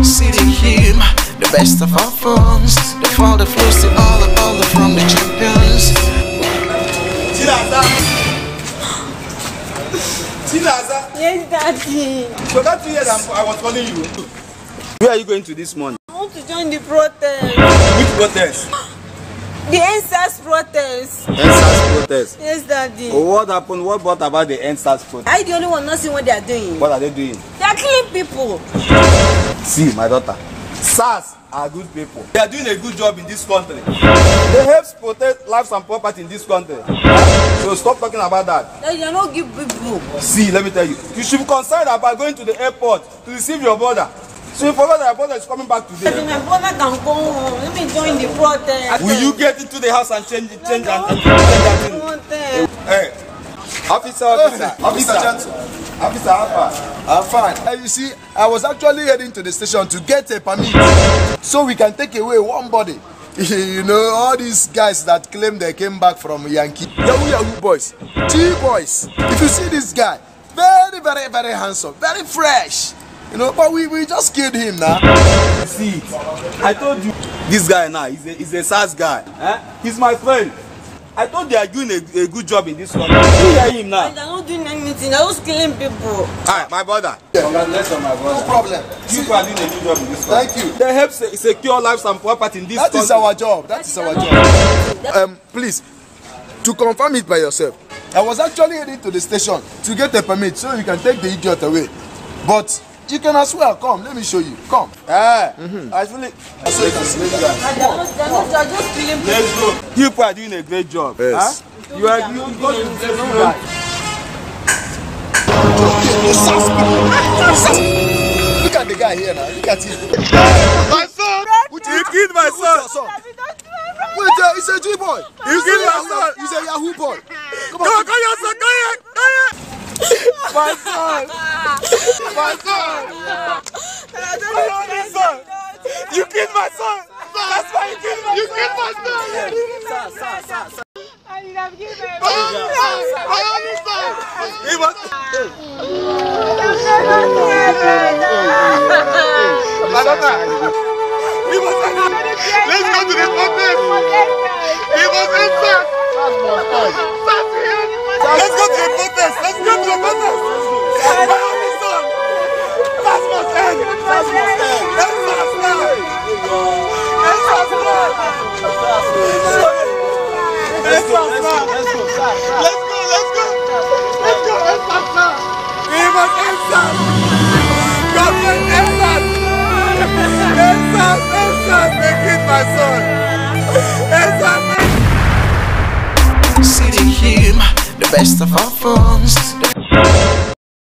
City him, the best of our phones. The fall, the flows, the all from the champions. Tilaza. Yes, Daddy. So that 2 years I was calling you. Where are you going to this morning? I want to join the protest. Which protest? The NSAS protest. NSAS protest. Yes, Daddy. Oh, what happened? What brought about the NSAS protest? I the only one not seeing what they are doing. What are they doing? They are killing people. See, my daughter. SARS are good people. They are doing a good job in this country. They help protect lives and property in this country. So stop talking about that. They are not good people. See, let me tell you. You should be concerned about going to the airport to receive your brother. So you forgot that your brother is coming back today. My brother can go home. Let me join the protest. Will you get into the house and change that thing? Hey, officer. Officer, I'm fine. You see, I was actually heading to the station to get a permit so we can take away one body. You know, all these guys that claim they came back from Yankee. Yahoo boys, G-boys. If you see this guy, very, very, very handsome, very fresh. You know, but we just killed him now. See, I told you, this guy now, he's a SARS guy. He's my friend. I thought they are doing a good job in this country. You hear him now. They are not doing anything. They are just killing people. Alright, my brother. Congratulations, my brother. No problem. You are doing a good job in this country. Thank you. They help secure lives and property in this country. That is our job. That is our job. Please, to confirm it by yourself, I was actually heading to the station to get a permit so you can take the idiot away. But you can as well come. Let me show you. Come. Actually, They are just killing people. let's go. You are doing a great job. Yes. You are doing a great job. Look at the guy here now. Look at him. My son! You killed my son! Wait, it's a G-boy. You killed my son! He's a Yahoo boy. Come on, come here, son! Come here! My son! My son! My son! You killed my son! That's why you killed my son! You killed my son! I did have given my son! He was... He was... Let's go to the protest! He was inside! Let's go to the protest! Let's go to the protest! My only son! That must end! That must end! That must end! That must end! Let's go! Let's go! Let's go! Let's go! Let's go! Let's go! Let's go! We must end that! Government end that! End that! End that! They killed my son! End that! City him, the best of our phones.